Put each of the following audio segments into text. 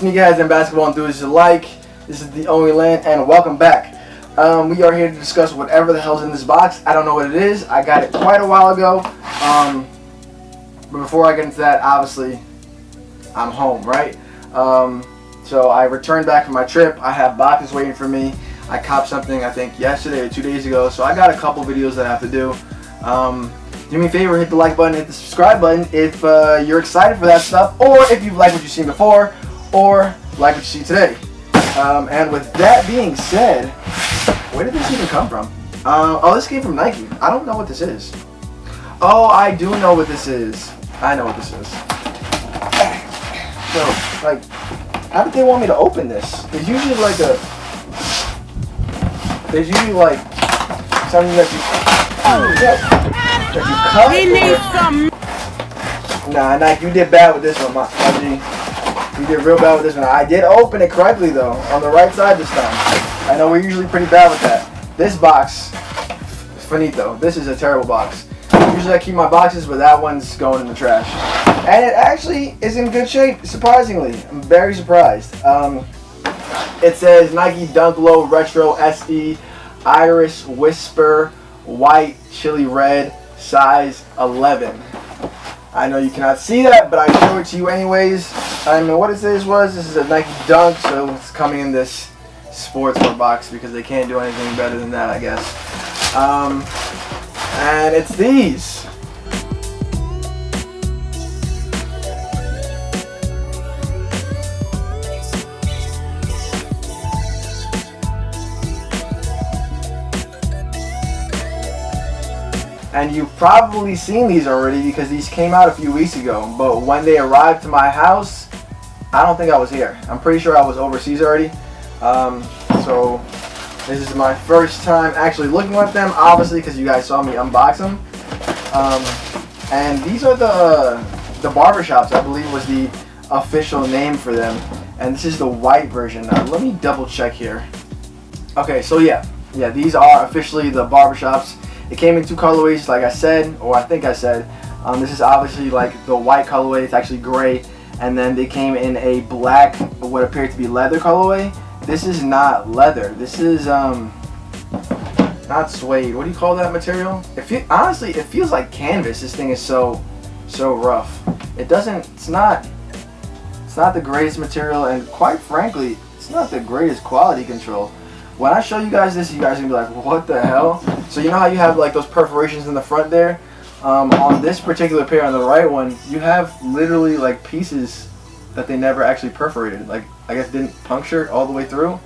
sneakerheads and basketball enthusiasts alike. This is the only land, and welcome back. We are here to discuss whatever the hell's in this box. I don't know what it is. I got it quite a while ago. But before I get into that, obviously, I'm home, right? So I returned back from my trip. I have boxes waiting for me. I copped something, I think, yesterday or 2 days ago. So I got a couple videos that I have to do. Do me a favor, hit the like button, hit the subscribe button if you're excited for that stuff, or if you've liked what you've seen before, or like what you see today. And with that being said, where did this even come from? Oh, this came from Nike. I don't know what this is. Oh, I do know what this is. I know what this is. So, like, how did they want me to open this? There's usually like something that you cut. He needs some. Nah, Nike, you did bad with this one, my G. You did real bad with this one. I did open it correctly though, on the right side this time. I know we're usually pretty bad with that. This box, finito. This is a terrible box. Usually I keep my boxes, but that one's going in the trash. And it actually is in good shape, surprisingly. I'm very surprised. It says Nike Dunk Low Retro SE Iris Whisper White Chili Red size 11. I know you cannot see that, but I show it to you anyways. I don't know what this was. This is a Nike Dunk, so it's coming in this sportswear box because they can't do anything better than that, I guess. And it's these. And you've probably seen these already because these came out a few weeks ago. But when they arrived to my house, I don't think I was here. I'm pretty sure I was overseas already. So this is my first time actually looking at them, obviously, because you guys saw me unbox them. And these are the Barbershops, I believe was the official name for them. And this is the white version. Now, let me double check here. Okay, so yeah, these are officially the Barbershops. It came in two colorways, like I said, or I think I said. This is obviously like the white colorway. It's actually gray. And then they came in a black, what appeared to be leather colorway. This is not leather. This is not suede. What do you call that material? Honestly, it feels like canvas. This thing is so rough. It's not the greatest material, and quite frankly, it's not the greatest quality control. When I show you guys this, you guys are gonna be like, what the hell? So you know how you have like those perforations in the front there? On this particular pair, on the right one, you have literally like pieces that they never actually perforated. Like, I guess didn't puncture all the way through,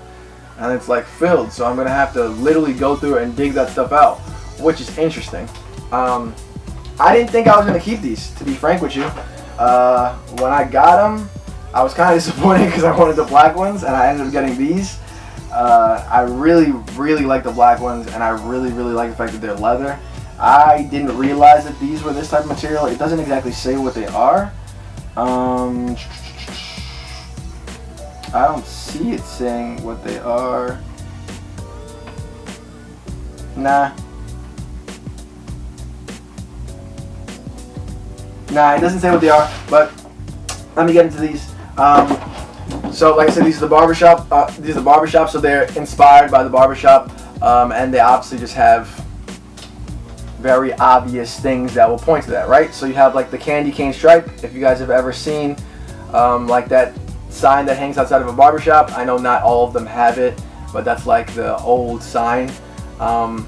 and it's like filled. So I'm gonna have to literally go through and dig that stuff out, which is interesting. I didn't think I was gonna keep these, to be frank with you. When I got them, I was kind of disappointed because I wanted the black ones, and I ended up getting these. I really like the black ones, and I really like the fact that they're leather. I didn't realize that these were this type of material. It doesn't exactly say what they are. I don't see it saying what they are. Nah, it doesn't say what they are, but let me get into these. So like I said, these are the Barbershop. So they're inspired by the Barbershop, and they obviously just have very obvious things that will point to that, right? So you have like the candy cane stripe. If you guys have ever seen like that sign that hangs outside of a barbershop, I know not all of them have it, but that's like the old sign. I'll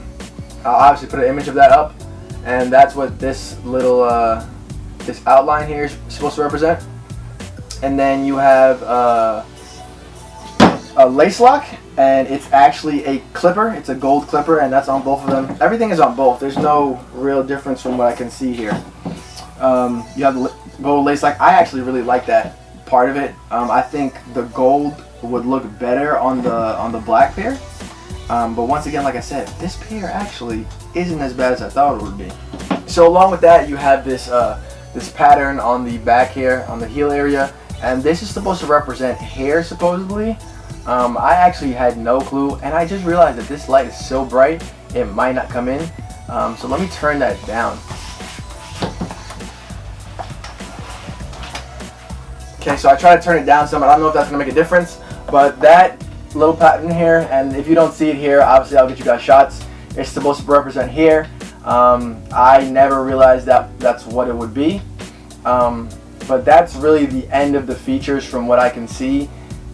obviously put an image of that up, and that's what this little this outline here is supposed to represent. And then you have a lace lock, and it's actually a clipper. It's a gold clipper, and that's on both of them. Everything is on both. There's no real difference from what I can see here. You have the gold lace lock. I actually really like that part of it. I think the gold would look better on the black pair. But once again, like I said, this pair actually isn't as bad as I thought it would be. So along with that, you have this pattern on the back here, on the heel area. And this is supposed to represent hair, supposedly. I actually had no clue, and I just realized that this light is so bright, it might not come in. So let me turn that down. Okay, so I try to turn it down some. I don't know if that's gonna make a difference, but that little pattern here, and if you don't see it here, obviously I'll get you guys shots. It's supposed to represent here. I never realized that that's what it would be. But that's really the end of the features from what I can see.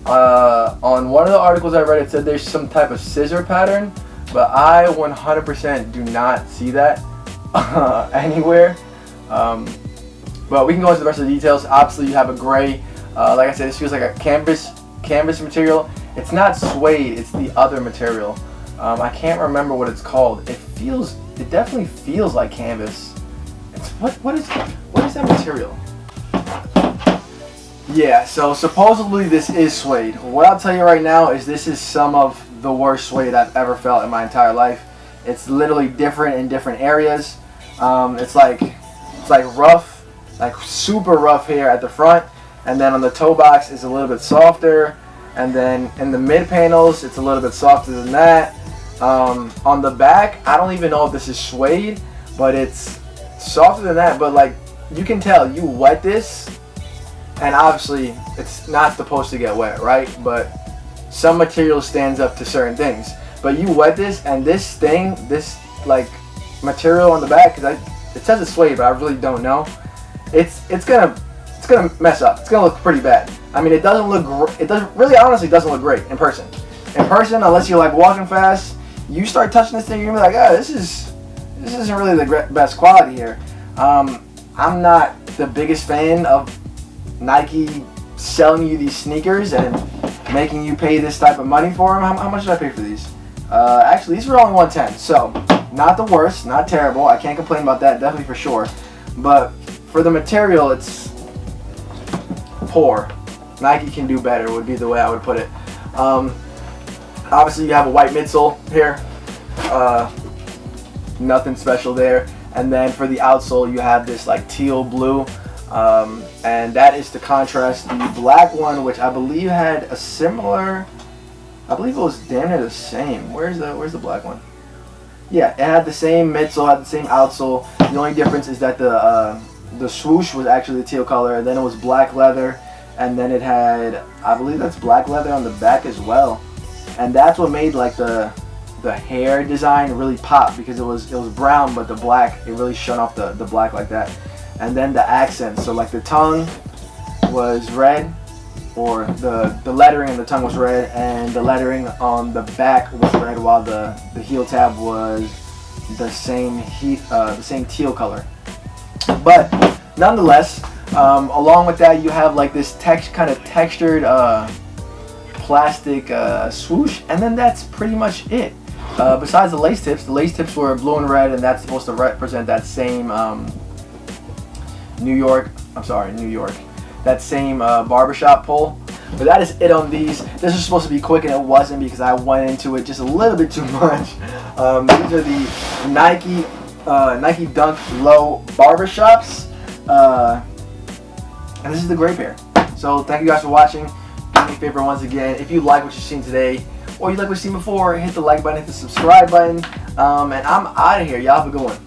On one of the articles I read, it said there's some type of scissor pattern, but I 100% do not see that anywhere. But we can go into the rest of the details. Obviously, you have a gray. Like I said, this feels like a canvas material. It's not suede. It's the other material. I can't remember what it's called. It definitely feels like canvas. It's what is that material? Yeah, so supposedly this is suede. What I'll tell you right now is this is some of the worst suede I've ever felt in my entire life. It's literally different in different areas. It's like rough, like super rough here at the front, and then on the toe box it's a little bit softer, and then in the mid panels it's a little bit softer than that. On the back, I don't even know if this is suede, but it's softer than that. But like you can tell, you wet this, and obviously it's not supposed to get wet, right? But some material stands up to certain things. But you wet this, and this like material on the back, because it says it's suede, but I really don't know. It's gonna mess up. It's gonna look pretty bad. I mean, it doesn't look. It doesn't really, honestly, doesn't look great in person. In person, unless you're like walking fast, you start touching this thing, you're gonna be like, oh, this isn't really the best quality here. I'm not the biggest fan of Nike selling you these sneakers and making you pay this type of money for them. How much did I pay for these? Actually, these were only $110, so not the worst, not terrible. I can't complain about that, definitely for sure. But for the material, it's poor. Nike can do better would be the way I would put it. Obviously, you have a white midsole here. Nothing special there. And then for the outsole, you have this like teal blue. And that is to contrast the black one, which I believe had a similar. I believe it was damn near the same. Where's the black one? Yeah, it had the same midsole, had the same outsole. The only difference is that the swoosh was actually the teal color, and then it was black leather, and then it had, I believe that's black leather on the back as well. And that's what made like the hair design really pop, because it was brown, but the black, it really shone off the black like that. And then the accents, so like the tongue was red, or the lettering on the tongue was red, and the lettering on the back was red, while the heel tab was the same teal color. But nonetheless, along with that, you have like this kind of textured plastic swoosh, and then that's pretty much it. Besides the lace tips were blue and red, and that's supposed to represent that same New York, that same Barbershop pull. But that is it on these. This was supposed to be quick, and it wasn't, because I went into it just a little bit too much. These are the Nike Dunk Low Barbershops, and this is the gray pair. So thank you guys for watching. Do me a favor once again, if you like what you've seen today, or you like what you've seen before, hit the like button, hit the subscribe button, and I'm out of here. Y'all have a good one.